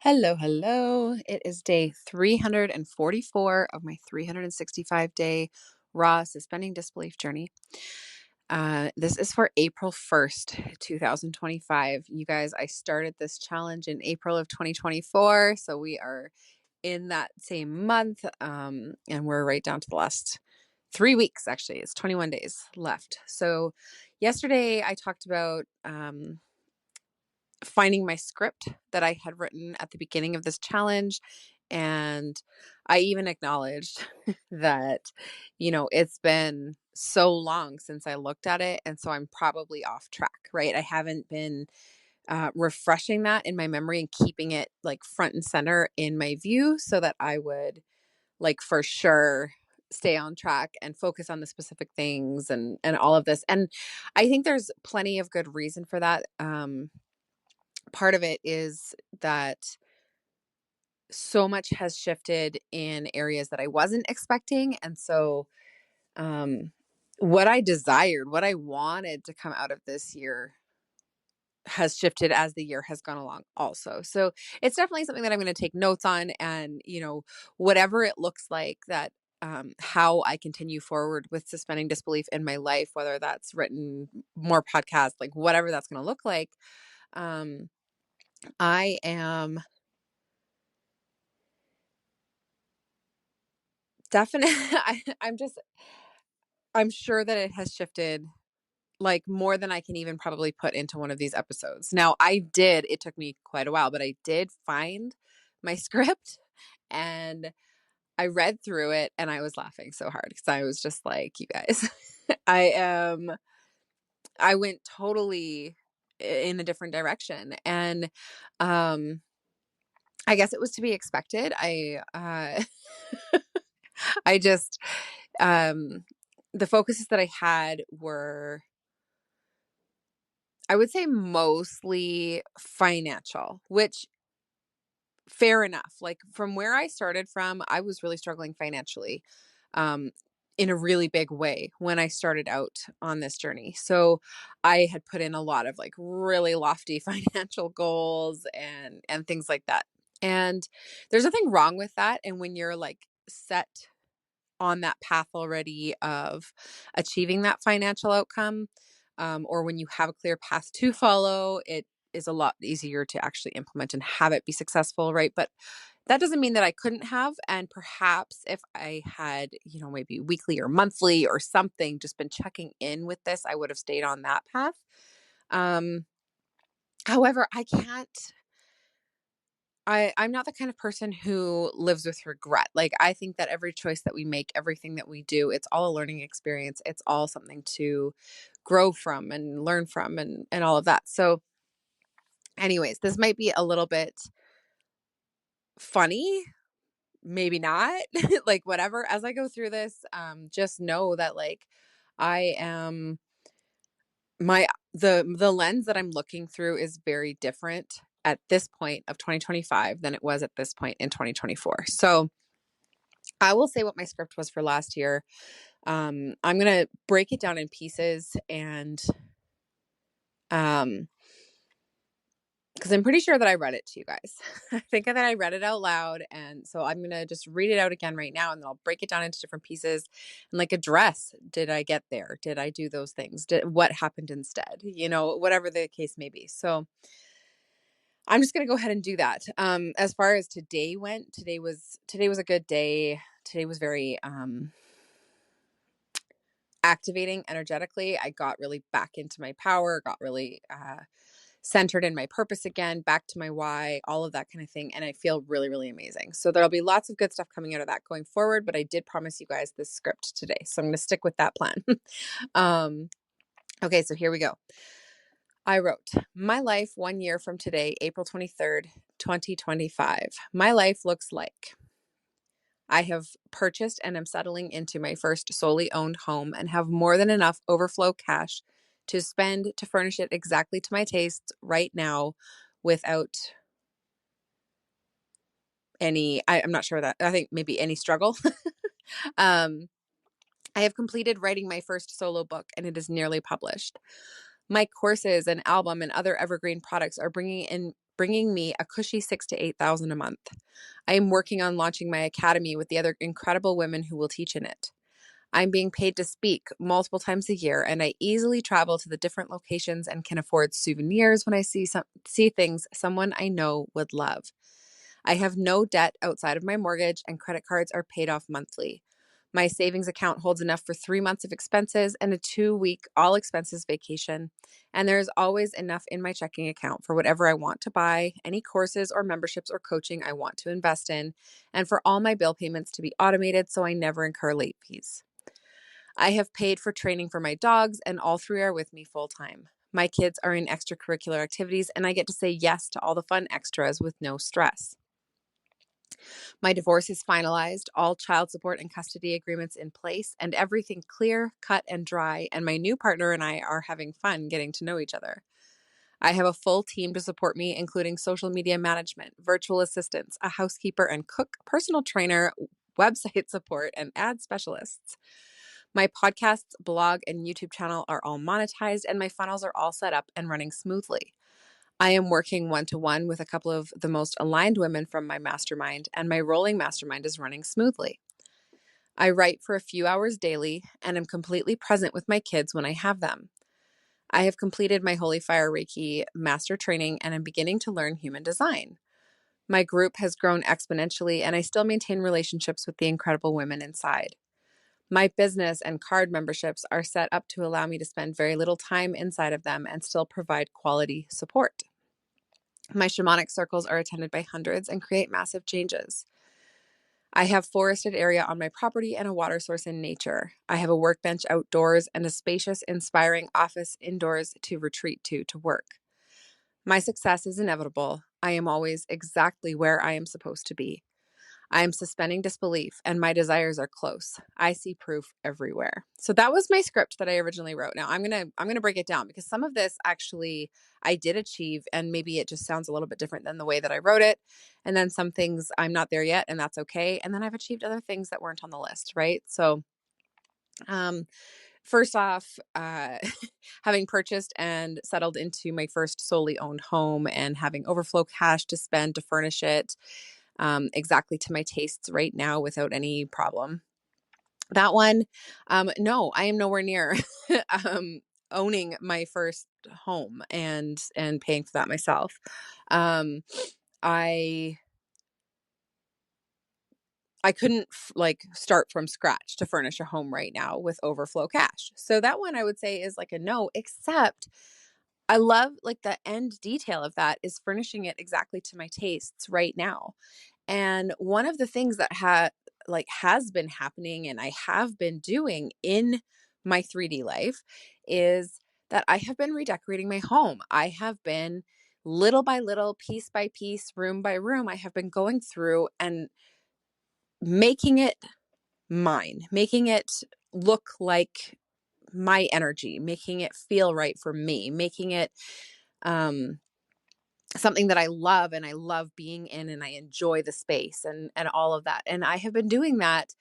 Hello, hello. It is day 344 of my 365-day raw suspending disbelief journey. This is for April 1st, 2025. You guys, I started this challenge in April of 2024, so we are in that same month, and we're right down to the last 3 weeks, actually. It's 21 days left. So yesterday I talked about finding my script that I had written at the beginning of this challenge. And I even acknowledged that, it's been so long since I looked at it. And so I'm probably off track, right? I haven't been refreshing that in my memory and keeping it like front and center in my view so that I would like for sure stay on track and focus on the specific things and all of this. And I think there's plenty of good reason for that. Part of it is that so much has shifted in areas that I wasn't expecting. And so, what I desired, what I wanted to come out of this year has shifted as the year has gone along also. So it's definitely something that I'm going to take notes on and, whatever it looks like that, how I continue forward with suspending disbelief in my life, whether that's written more podcasts, like whatever that's going to look like. I am definitely I'm sure that it has shifted like more than I can even probably put into one of these episodes. Now, it took me quite a while, but I did find my script and I read through it and I was laughing so hard because I was just like, you guys, I am, I went totally in a different direction. And, I guess it was to be expected. I just, um, the focuses that I had were, I would say mostly financial, which fair enough. Like from where I started from, I was really struggling financially um in a really big way when I started out on this journey. So I had put in a lot of like really lofty financial goals and things like that. And there's nothing wrong with that. And when you're like set on that path already of achieving that financial outcome, or when you have a clear path to follow, it is a lot easier to actually implement and have it be successful, right? But that doesn't mean that I couldn't have. And perhaps if I had, maybe weekly or monthly or something, just been checking in with this, I would have stayed on that path. Um, However, I'm not the kind of person who lives with regret. Like, I think that every choice that we make, everything that we do, it's all a learning experience. It's all something to grow from and learn from and all of that. So, anyways, this might be a little bit funny, maybe not. Like whatever. As I go through this, just know that like I am my the lens that I'm looking through is very different at this point of 2025 than it was at this point in 2024. So, I will say what my script was for last year. I'm gonna break it down in pieces and um because I'm pretty sure that I read it to you guys. I think that I read it out loud. And so I'm gonna just read it out again right now and then I'll break it down into different pieces and like address, did I get there? Did I do those things? What happened instead? Whatever the case may be. So I'm just gonna go ahead and do that. As far as today went, today was a good day. Today was very activating energetically. I got really back into my power, got really centered in my purpose again, back to my why, all of that kind of thing. And I feel really, really amazing. So there'll be lots of good stuff coming out of that going forward. But I did promise you guys this script today. So I'm going to stick with that plan. um, okay, so here we go. I wrote, my life 1 year from today, April 23rd, 2025. My life looks like I have purchased and am settling into my first solely owned home and have more than enough overflow cash to spend to furnish it exactly to my tastes right now without I'm not sure that I think maybe any struggle. um, I have completed writing my first solo book and it is nearly published. My courses and album and other evergreen products are bringing in bringing me a cushy 6 to 8,000 a month. I am working on launching my academy with the other incredible women who will teach in it. I'm being paid to speak multiple times a year, and I easily travel to the different locations and can afford souvenirs when I see things someone I know would love. I have no debt outside of my mortgage, and credit cards are paid off monthly. My savings account holds enough for 3 months of expenses and a 2 week all expenses vacation. And there is always enough in my checking account for whatever I want to buy, any courses or memberships or coaching I want to invest in, and for all my bill payments to be automated so I never incur late fees. I have paid for training for my dogs, and all three are with me full time. My kids are in extracurricular activities, and I get to say yes to all the fun extras with no stress. My divorce is finalized, all child support and custody agreements in place, and everything clear, cut, and dry. And my new partner and I are having fun getting to know each other. I have a full team to support me, including social media management, virtual assistants, a housekeeper and cook, personal trainer, website support, and ad specialists. My podcasts, blog, and YouTube channel are all monetized, and my funnels are all set up and running smoothly. I am working one-to-one with a couple of the most aligned women from my mastermind, and my rolling mastermind is running smoothly. I write for a few hours daily and am completely present with my kids when I have them. I have completed my Holy Fire Reiki master training and am beginning to learn human design. My group has grown exponentially, and I still maintain relationships with the incredible women inside. My business and card memberships are set up to allow me to spend very little time inside of them and still provide quality support. My shamanic circles are attended by hundreds and create massive changes. I have forested area on my property and a water source in nature. I have a workbench outdoors and a spacious, inspiring office indoors to retreat to work. My success is inevitable. I am always exactly where I am supposed to be. I am suspending disbelief, and my desires are close. I see proof everywhere. So that was my script that I originally wrote. Now I'm gonna break it down because some of this actually I did achieve, and maybe it just sounds a little bit different than the way that I wrote it. And then some things I'm not there yet, and that's okay. And then I've achieved other things that weren't on the list, right? So um first off, having purchased and settled into my first solely owned home and having overflow cash to spend to furnish it exactly to my tastes right now without any problem. That one, no, I am nowhere near owning my first home and paying for that myself. Um, I I couldn't start from scratch to furnish a home right now with overflow cash. So that one I would say is like a no, except I love like the end detail of that is furnishing it exactly to my tastes right now. And one of the things that has been happening and I have been doing in my 3D life is that I have been redecorating my home. I have been little by little, piece by piece, room by room, I have been going through and making it mine, making it look like my energy, making it feel right for me, making it um something that I love and I love being in and I enjoy the space and all of that. And I have been doing that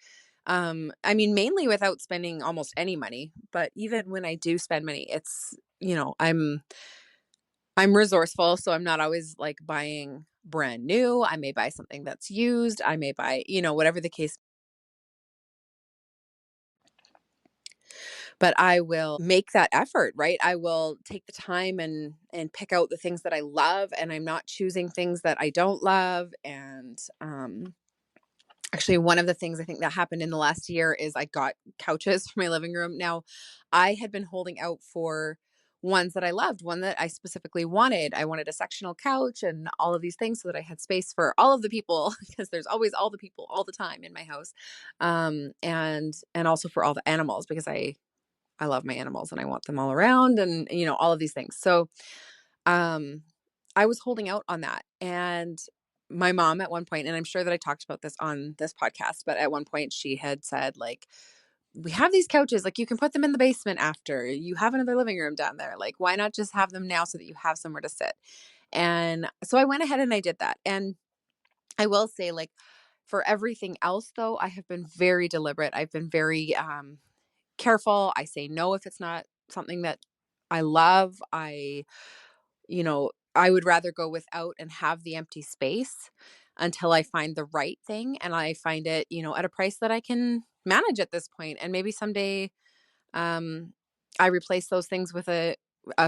I mean mainly without spending almost any money, but even when I do spend money, it's I'm resourceful, so I'm not always like buying brand new. I may buy something that's used. I may buy, whatever the case, but I will make that effort, right? I will take the time and pick out the things that I love, and I'm not choosing things that I don't love. And actually, one of the things I think that happened in the last year is I got couches for my living room. Now, I had been holding out for ones that I loved, one that I specifically wanted. I wanted a sectional couch and all of these things so that I had space for all of the people because there's always all the people all the time in my house. And also for all the animals because I love my animals and I want them all around and all of these things. So um I was holding out on that. And my mom at one point, and I'm sure that I talked about this on this podcast, but at one point she had said, like, we have these couches, like, you can put them in the basement after. You have another living room down there. Like, why not just have them now so that you have somewhere to sit? And so I went ahead and I did that. And I will say, like, for everything else, though, I have been very deliberate. I've been very careful. I say no if it's not something that I love. I I would rather go without and have the empty space until I find the right thing, and I find it, at a price that I can manage at this point. And maybe someday, um, I replace those things with a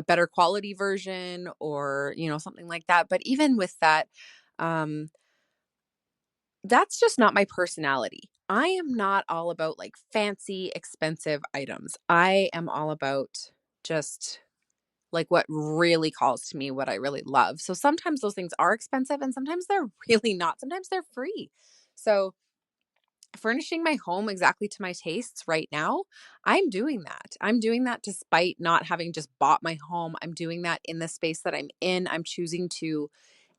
better quality version, or, something like that. But even with that, um, that's just not my personality. I am not all about like fancy, expensive items. I am all about just like what really calls to me, what I really love. So sometimes those things are expensive and sometimes they're really not. Sometimes they're free. So furnishing my home exactly to my tastes right now, I'm doing that. I'm doing that despite not having just bought my home. I'm doing that in the space that I'm in. I'm choosing to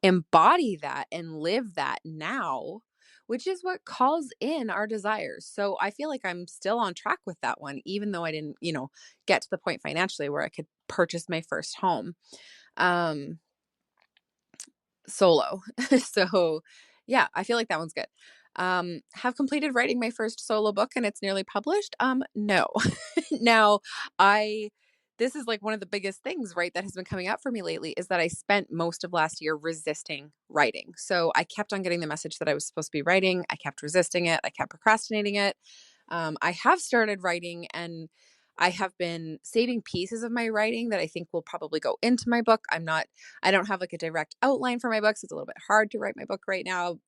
embody that and live that now, which is what calls in our desires. So I feel like I'm still on track with that one, even though I didn't, get to the point financially where I could purchase my first home. Um, Solo. So, yeah, I feel like that one's good. Have completed writing my first solo book and it's nearly published? No. Now, I this is like one of the biggest things, right, that has been coming up for me lately is that I spent most of last year resisting writing. So I kept on getting the message that I was supposed to be writing. I kept resisting it. I kept procrastinating it. I have started writing, and I have been saving pieces of my writing that I think will probably go into my book. I don't have like a direct outline for my books. It's a little bit hard to write my book right now,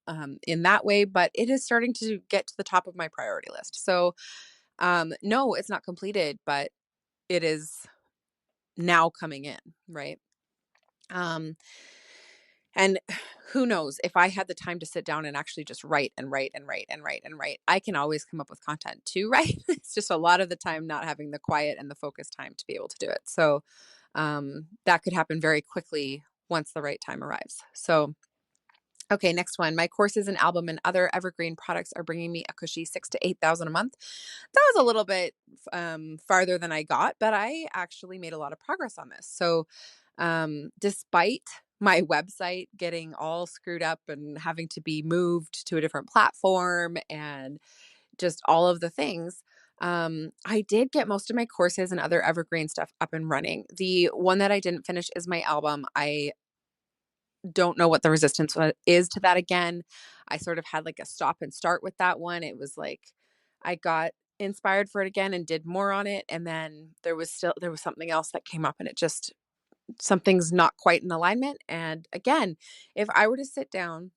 in that way, but it is starting to get to the top of my priority list. So, no, it's not completed, but it is now coming in, right? Um, and who knows, if I had the time to sit down and actually just write and write and write and write and write, I can always come up with content to write. It's just a lot of the time not having the quiet and the focus time to be able to do it. So, that could happen very quickly once the right time arrives. So, okay, next one. My courses and album and other evergreen products are bringing me a cushy 6 to 8 thousand a month. That was a little bit farther than I got, but I actually made a lot of progress on this. So, despite my website getting all screwed up and having to be moved to a different platform and just all of the things, I did get most of my courses and other evergreen stuff up and running. The one that I didn't finish is my album. I don't know what the resistance is to that again. I sort of had like a stop and start with that one. It was like I got inspired for it again and did more on it, and then there was something else that came up, and it just something's not quite in alignment. And again, if I were to sit down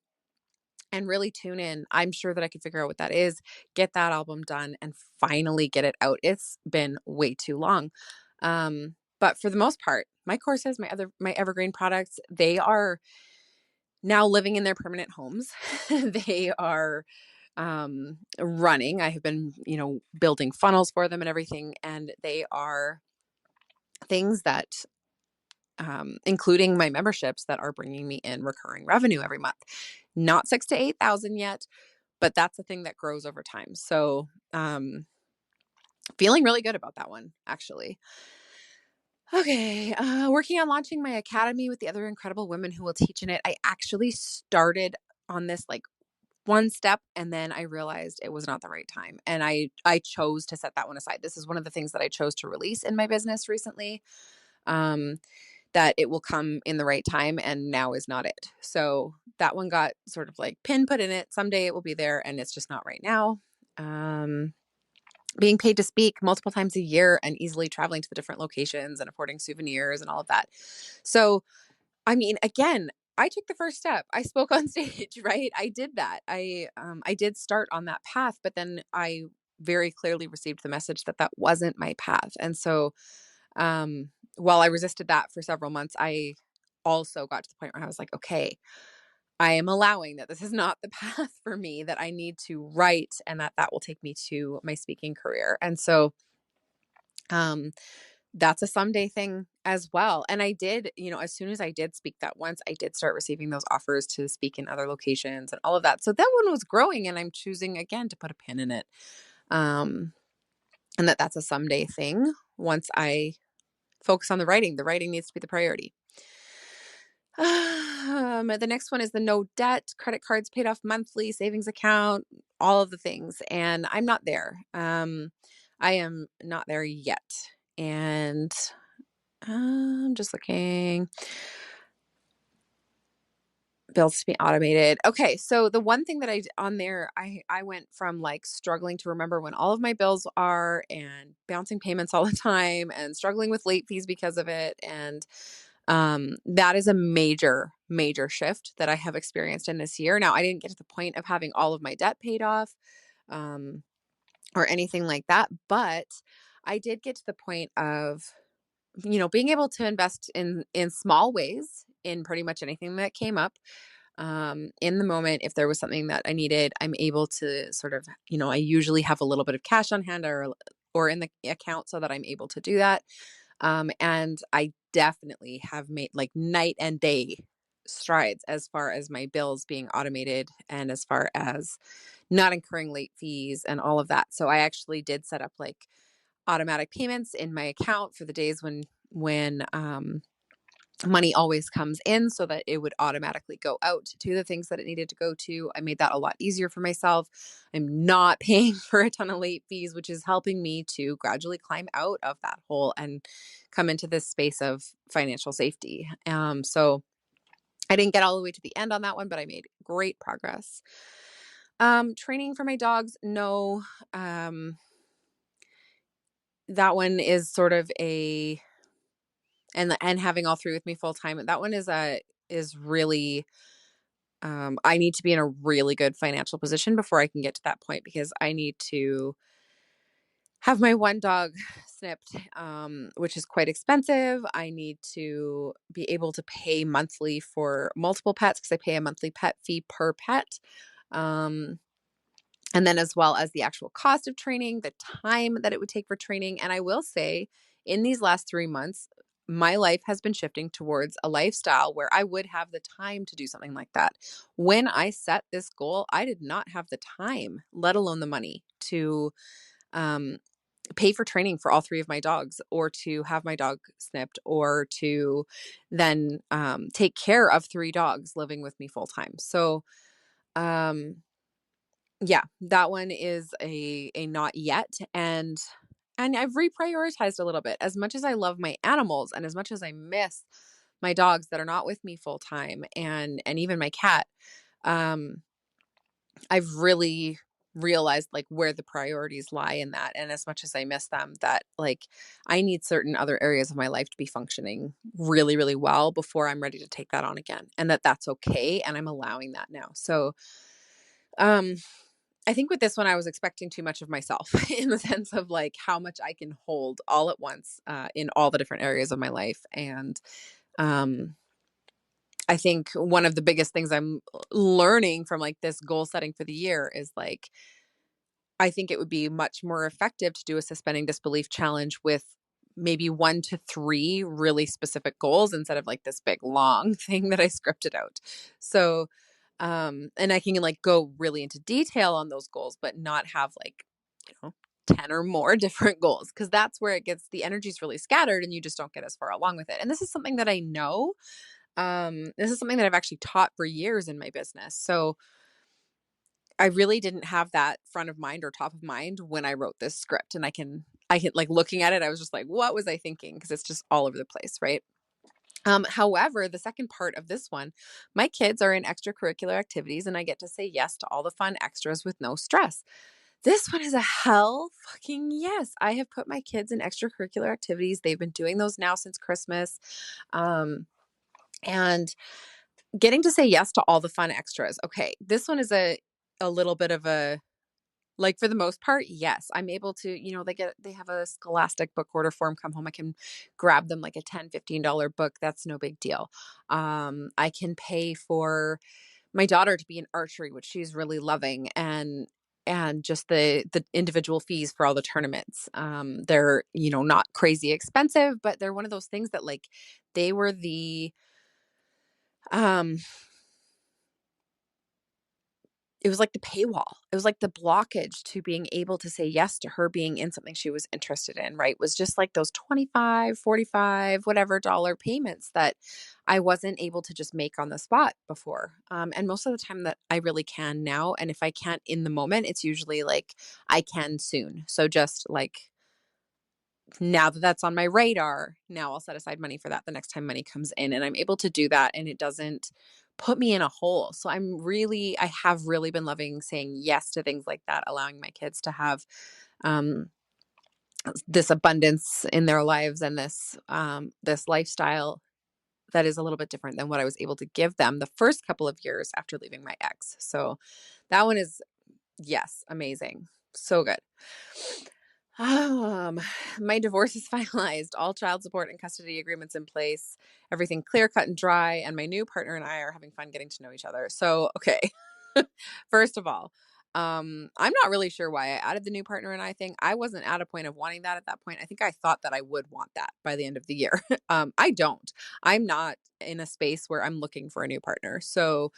and really tune in, I'm sure that I could figure out what that is, get that album done, and finally get it out. It's been way too long. But for the most part, my courses, my evergreen products, they are now living in their permanent homes. They are running. I have been, building funnels for them and everything. And they are things that, including my memberships, that are bringing me in recurring revenue every month. Not 6 to 8 thousand yet, but that's a thing that grows over time. So, feeling really good about that one, actually. Okay, working on launching my academy with the other incredible women who will teach in it. I actually started on this like one step, and then I realized it was not the right time, and I chose to set that one aside. This is one of the things that I chose to release in my business recently, um, that it will come in the right time, and now is not it. So that one got sort of like pin put in it. Someday it will be there, and it's just not right now. Um, Being paid to speak multiple times a year and easily traveling to the different locations and affording souvenirs and all of that. So, I mean, again, I took the first step. I spoke on stage, right? I did that. I did start on that path, but then I very clearly received the message that that wasn't my path. And so, while I resisted that for several months, I also got to the point where I was like, okay, I am allowing that this is not the path for me, that I need to write, and that that will take me to my speaking career. And so, um, that's a someday thing as well. And I did, as soon as I did speak that once, I did start receiving those offers to speak in other locations and all of that. So that one was growing, and I'm choosing again to put a pin in it. Um, and that's a someday thing. Once I focus on the writing needs to be the priority. The next one is the no debt, credit cards paid off monthly, savings account, all of the things. And I'm not there. I am not there yet. And I'm just looking. bills to be automated. Okay, so the one thing that on there, I went from like struggling to remember when all of my bills are and bouncing payments all the time and struggling with late fees because of it. And that is a major shift that I have experienced in this year. Now, I didn't get to the point of having all of my debt paid off, um, or anything like that, but I did get to the point of, being able to invest in small ways in pretty much anything that came up. In the moment, if there was something that I needed, I'm able to sort of, I usually have a little bit of cash on hand or in the account so that I'm able to do that. And I definitely have made like night and day strides as far as my bills being automated and as far as not incurring late fees and all of that. So I actually did set up like automatic payments in my account for the days when money always comes in so that it would automatically go out to the things that it needed to go to. I made that a lot easier for myself. I'm not paying for a ton of late fees, which is helping me to gradually climb out of that hole and come into this space of financial safety. So I didn't get all the way to the end on that one, but I made great progress. Training for my dogs, no. That one is sort of and having all three with me full time. That one is really, I need to be in a really good financial position before I can get to that point because I need to have my one dog snipped, which is quite expensive. I need to be able to pay monthly for multiple pets because I pay a monthly pet fee per pet. Um, and then as well as the actual cost of training, the time that it would take for training. And I will say, in these last 3 months, my life has been shifting towards a lifestyle where I would have the time to do something like that. When I set this goal, I did not have the time, let alone the money, to um, pay for training for all three of my dogs or to have my dog snipped or to then take care of three dogs living with me full time. So, um, yeah, that one is a not yet, and I've reprioritized a little bit. As much as I love my animals and as much as I miss my dogs that are not with me full time and even my cat, um, I've really realized like where the priorities lie in that. And as much as I miss them, that like I need certain other areas of my life to be functioning really, really well before I'm ready to take that on again. And that's okay. And I'm allowing that now. So um I think with this one, I was expecting too much of myself in the sense of like how much I can hold all at once in all the different areas of my life. And um, I think one of the biggest things I'm learning from like this goal setting for the year is like, I think it would be much more effective to do a suspending disbelief challenge with maybe 1 to 3 really specific goals instead of like this big long thing that I scripted out. So, and I can like go really into detail on those goals, but not have like, you know, 10 or more different goals because that's where it gets the energy's really scattered and you just don't get as far along with it. And this is something that I know. This is something that I've actually taught for years in my business. So I really didn't have that front of mind or top of mind when I wrote this script. And I can like looking at it, I was just like, what was I thinking? Because it's just all over the place, right? However, the second part of this one, my kids are in extracurricular activities and I get to say yes to all the fun extras with no stress. This one is a hell fucking yes. I have put my kids in extracurricular activities. They've been doing those now since Christmas. And getting to say yes to all the fun extras. Okay, this one is a little bit of a like for the most part, yes, I'm able to, they have a Scholastic book order form come home. I can grab them like a $10-15 book. That's no big deal. I can pay for my daughter to be in archery, which she's really loving, and just the individual fees for all the tournaments. They're, not crazy expensive, but they're one of those things that like they were the um it was like the paywall. It was like the blockage to being able to say yes to her being in something she was interested in, right? Was just like those 25, 45, whatever dollar payments that I wasn't able to just make on the spot before. And most of the time that I really can now. And if I can't in the moment, it's usually like I can soon. So just like now that that's on my radar, now I'll set aside money for that the next time money comes in and I'm able to do that and it doesn't put me in a hole. So I have really been loving saying yes to things like that, allowing my kids to have um, this abundance in their lives and this lifestyle that is a little bit different than what I was able to give them the first couple of years after leaving my ex. So that one is, yes, amazing. So good. Um, my divorce is finalized, all child support and custody agreements in place, everything clear, cut, and dry, and my new partner and I are having fun getting to know each other. So, okay. First of all, I'm not really sure why I added the new partner and I thing. I wasn't at a point of wanting that at that point. I think I thought that I would want that by the end of the year. I don't. I'm not in a space where I'm looking for a new partner. So,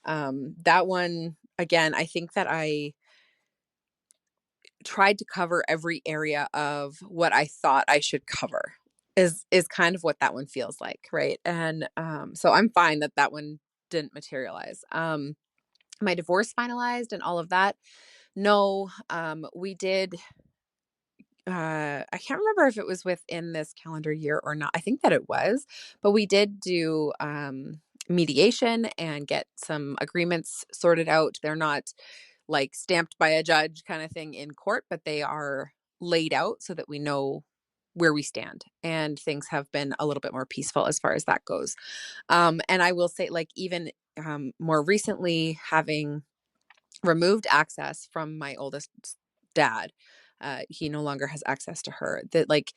that one again, I think that I tried to cover every area of what I thought I should cover is kind of what that one feels like, right? And so I'm fine that that one didn't materialize. My divorce finalized and all of that. No, we did. I can't remember if it was within this calendar year or not. I think that it was, but we did do mediation and get some agreements sorted out. They're not like stamped by a judge kind of thing in court, but they are laid out so that we know where we stand. And things have been a little bit more peaceful as far as that goes. And I will say, like, even more recently, having removed access from my oldest dad, he no longer has access to her. That, like,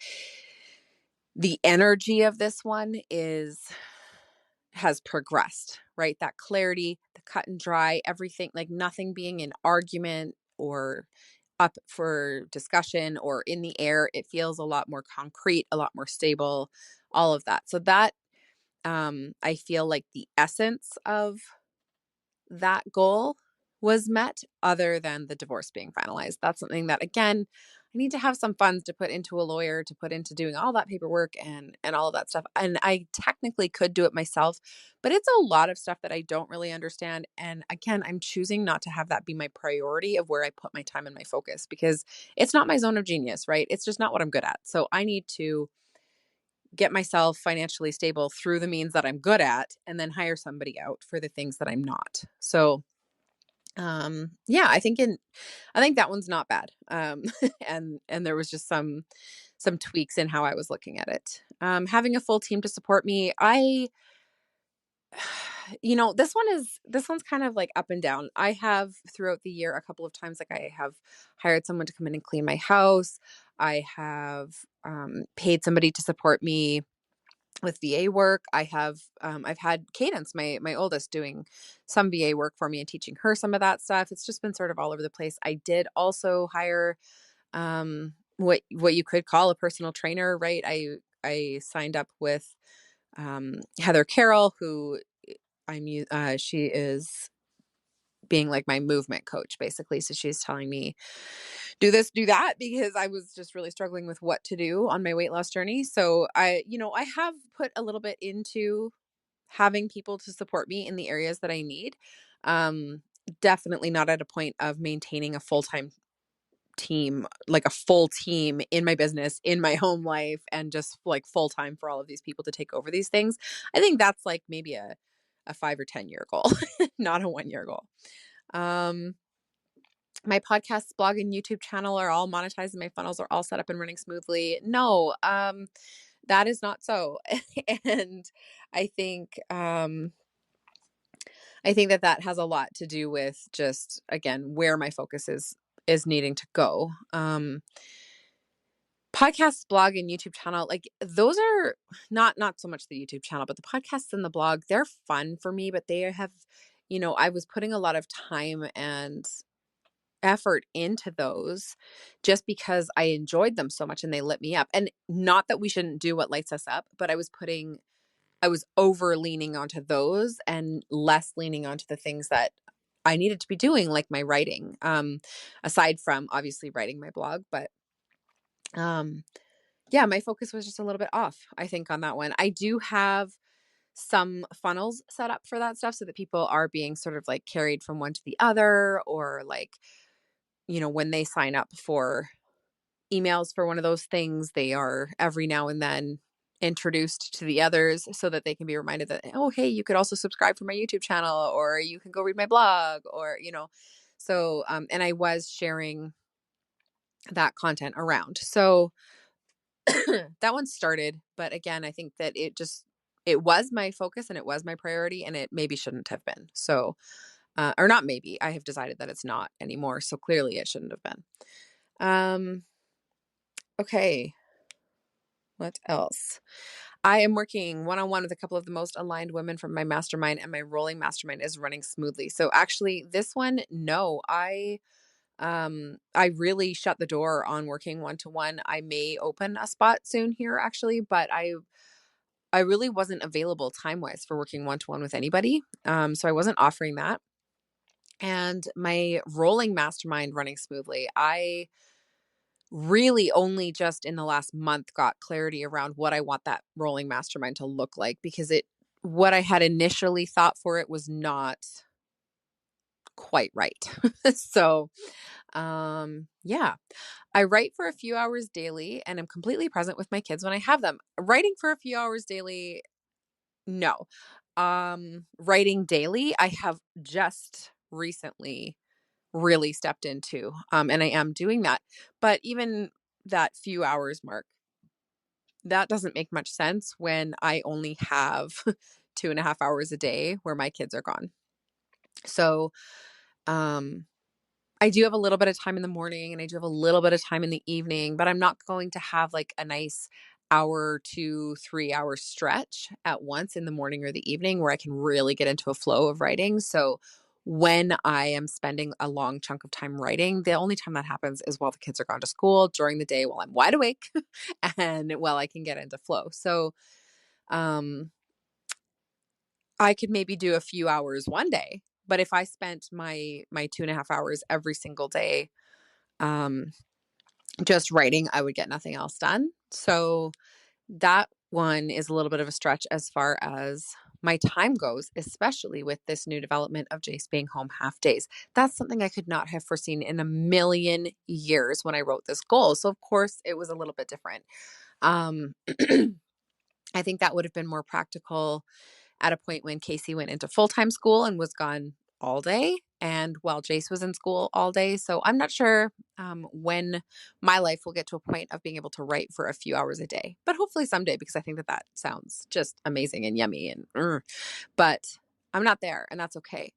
the energy of this one has progressed, right? That clarity, the cut and dry, everything, like nothing being an argument or up for discussion or in the air. It feels a lot more concrete, a lot more stable, all of that. So that I feel like the essence of that goal was met, other than the divorce being finalized. That's something that, again, I need to have some funds to put into a lawyer, to put into doing all that paperwork and all of that stuff. And I technically could do it myself, but it's a lot of stuff that I don't really understand. And again, I'm choosing not to have that be my priority of where I put my time and my focus, because it's not my zone of genius, right? It's just not what I'm good at. So I need to get myself financially stable through the means that I'm good at, and then hire somebody out for the things that I'm not. So yeah, I think that one's not bad. And there was just some tweaks in how I was looking at it. Having a full team to support me, this one's kind of like up and down. I have throughout the year a couple of times, like, I have hired someone to come in and clean my house. I have paid somebody to support me with VA work. I've had Cadence, my oldest, doing some VA work for me and teaching her some of that stuff. It's just been sort of all over the place. I did also hire what you could call a personal trainer, right? I signed up with Heather Carroll, who she is being like my movement coach, basically. So she's telling me, do this, do that, because I was just really struggling with what to do on my weight loss journey. So I have put a little bit into having people to support me in the areas that I need. Um, Definitely not at a point of maintaining a full-time team, like a full team in my business, in my home life, and just like full time for all of these people to take over these things. I think that's like maybe a 5 or 10 year goal, not a 1 year goal. Um, my podcast, blog, and YouTube channel are all monetized, and my funnels are all set up and running smoothly. No, that is not so. And I think that has a lot to do with just, again, where my focus is needing to go. Podcast, blog, and YouTube channel, like, those are not so much the YouTube channel, but the podcasts and the blog, they're fun for me, but they have, I was putting a lot of time and effort into those just because I enjoyed them so much and they lit me up. And not that we shouldn't do what lights us up, but I was over leaning onto those and less leaning onto the things that I needed to be doing, like my writing. Aside from obviously writing my blog, but yeah, my focus was just a little bit off, I think, on that one. I do have some funnels set up for that stuff so that people are being sort of like carried from one to the other, or like, when they sign up for emails for one of those things, they are every now and then introduced to the others so that they can be reminded that, oh, hey, you could also subscribe for my YouTube channel, or you can go read my blog, or, so, and I was sharing that content around. So that one started, but again, I think that it was my focus and it was my priority, and it maybe shouldn't have been. So, or not maybe, I have decided that it's not anymore. So clearly it shouldn't have been. Okay. What else? I am working one-on-one with a couple of the most aligned women from my mastermind, and my rolling mastermind is running smoothly. So actually this one, no, I really shut the door on working one-to-one. I may open a spot soon here actually, but I really wasn't available time-wise for working one-to-one with anybody. So I wasn't offering that. And my rolling mastermind running smoothly, I really only just in the last month got clarity around what I want that rolling mastermind to look like, because what I had initially thought for it was not quite right. So, yeah, I write for a few hours daily and I'm completely present with my kids when I have them. Writing for a few hours daily, no. Writing daily, I have just recently really stepped into, and I am doing that. But even that few hours mark, that doesn't make much sense when I only have 2.5 hours a day where my kids are gone. So, um, I do have a little bit of time in the morning and I do have a little bit of time in the evening, but I'm not going to have like a nice hour to 3 hour stretch at once in the morning or the evening where I can really get into a flow of writing. So when I am spending a long chunk of time writing, the only time that happens is while the kids are gone to school during the day while I'm wide awake and while I can get into flow. So, um, I could maybe do a few hours one day, but if I spent my 2.5 hours every single day, um, just writing, I would get nothing else done. So that one is a little bit of a stretch as far as my time goes, especially with this new development of Jace being home half days. That's something I could not have foreseen in a million years when I wrote this goal. So of course it was a little bit different. Um, I think that would have been more practical at a point when Casey went into full-time school and was gone all day, and while Jace was in school all day. So I'm not sure when my life will get to a point of being able to write for a few hours a day, but hopefully someday, because I think that sounds just amazing and yummy but I'm not there, and that's okay.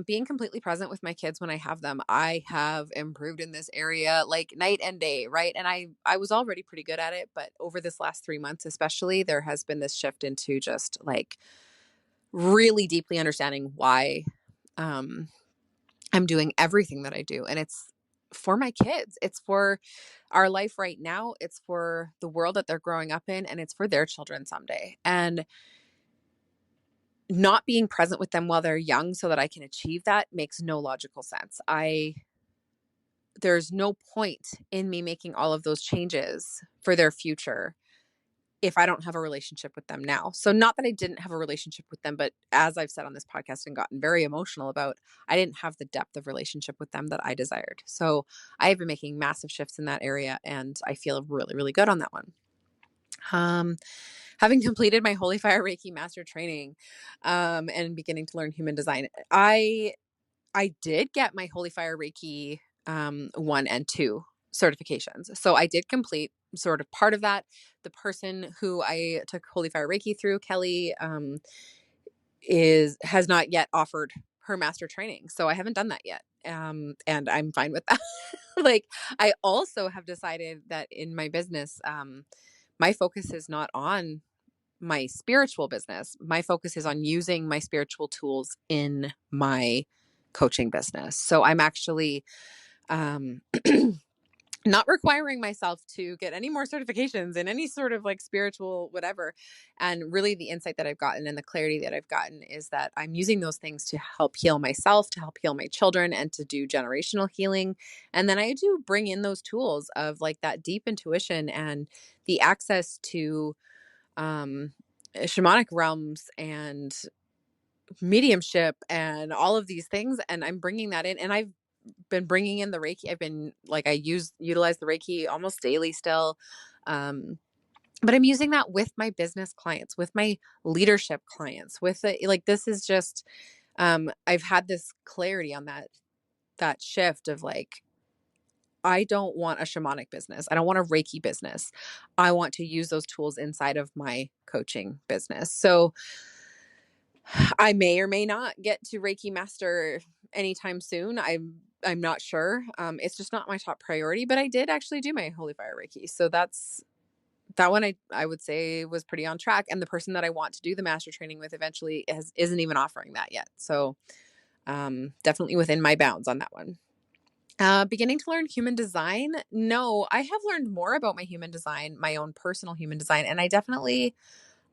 Being completely present with my kids when I have them, I have improved in this area like night and day, right? And I was already pretty good at it, but over this last 3 months especially, there has been this shift into just like really deeply understanding why um, I'm doing everything that I do. And it's for my kids, it's for our life right now, it's for the world that they're growing up in, and it's for their children someday. And not being present with them while they're young so that I can achieve that makes no logical sense. There's no point in me making all of those changes for their future if I don't have a relationship with them now. So not that I didn't have a relationship with them, but as I've said on this podcast and gotten very emotional about, I didn't have the depth of relationship with them that I desired. So I have been making massive shifts in that area, and I feel really, really good on that one. Having completed my Holy Fire Reiki master training, and beginning to learn human design, I did get my Holy Fire Reiki 1 and 2 certifications. So I did complete sort of part of that. The person who I took Holy Fire Reiki through, Kelly, has not yet offered her master training. So I haven't done that yet. And I'm fine with that. Like, I also have decided that in my business, my focus is not on my spiritual business. My focus is on using my spiritual tools in my coaching business. So I'm actually um, not requiring myself to get any more certifications in any sort of like spiritual whatever. And really, the insight that I've gotten and the clarity that I've gotten is that I'm using those things to help heal myself, to help heal my children, and to do generational healing. And then I do bring in those tools of like that deep intuition and the access to um, shamanic realms and mediumship and all of these things. And I'm bringing that in, and I've been bringing in the Reiki. I've been like, utilize the Reiki almost daily still. Um, but I'm using that with my business clients, with my leadership clients, with it. Like, this is just, I've had this clarity on that shift of like, I don't want a shamanic business. I don't want a Reiki business. I want to use those tools inside of my coaching business. So I may or may not get to Reiki master anytime soon. I'm not sure. It's just not my top priority, but I did actually do my Holy Fire Reiki. So that one I would say was pretty on track. And the person that I want to do the master training with eventually isn't even offering that yet. So definitely within my bounds on that one. Beginning to learn human design. No, I have learned more about my human design, my own personal human design. And I definitely,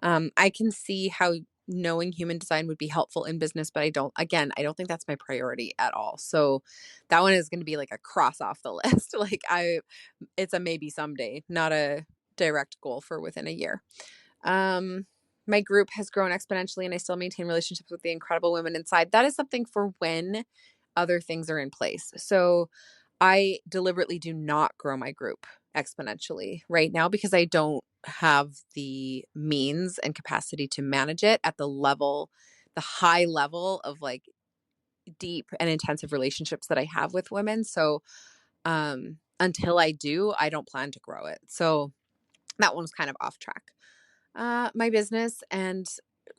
I can see how knowing human design would be helpful in business, but I don't think that's my priority at all. So that one is going to be like a cross off the list. Like, it's a maybe someday, not a direct goal for within a year. My group has grown exponentially and I still maintain relationships with the incredible women inside. That is something for when other things are in place. So I deliberately do not grow my group exponentially right now because I don't have the means and capacity to manage it at the high level of like deep and intensive relationships that I have with women. So until I do, I don't plan to grow it. So that one's kind of off track. My business and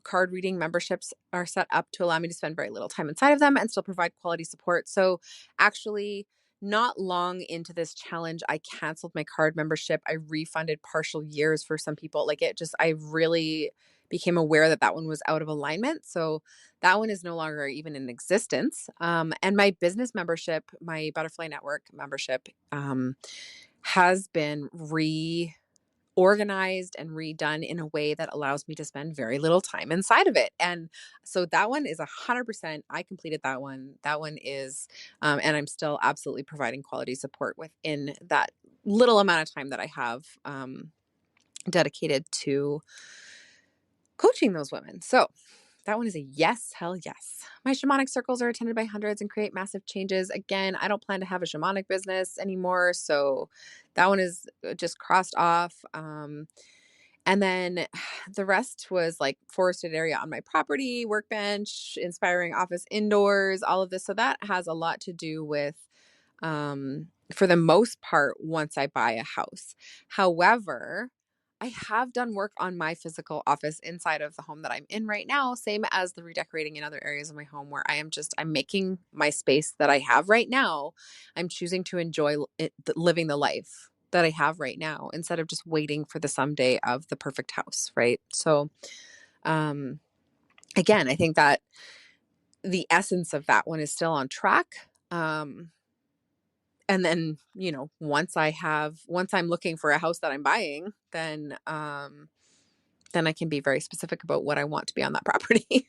card reading memberships are set up to allow me to spend very little time inside of them and still provide quality support. So actually, not long into this challenge, I canceled my card membership. I refunded partial years for some people. Like, I really became aware that one was out of alignment. So that one is no longer even in existence. And my business membership, my Butterfly Network membership, has been organized and redone in a way that allows me to spend very little time inside of it. And so that one is 100%. I completed that one. That one is, and I'm still absolutely providing quality support within that little amount of time that I have dedicated to coaching those women. So that one is a yes, hell yes. My shamanic circles are attended by hundreds and create massive changes. Again, I don't plan to have a shamanic business anymore. So that one is just crossed off. And then the rest was like forested area on my property, workbench, inspiring office indoors, all of this. So that has a lot to do with, for the most part, once I buy a house. However, I have done work on my physical office inside of the home that I'm in right now, same as the redecorating in other areas of my home where I'm making my space that I have right now. I'm choosing to enjoy living the life that I have right now instead of just waiting for the someday of the perfect house, right? So, again, I think that the essence of that one is still on track. And then, once I'm looking for a house that I'm buying, then I can be very specific about what I want to be on that property.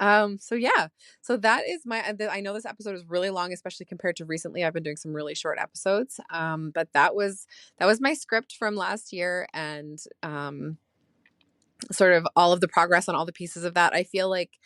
So yeah, so that is I know this episode is really long, especially compared to recently. I've been doing some really short episodes. But that was my script from last year, and sort of all of the progress on all the pieces of that. I feel like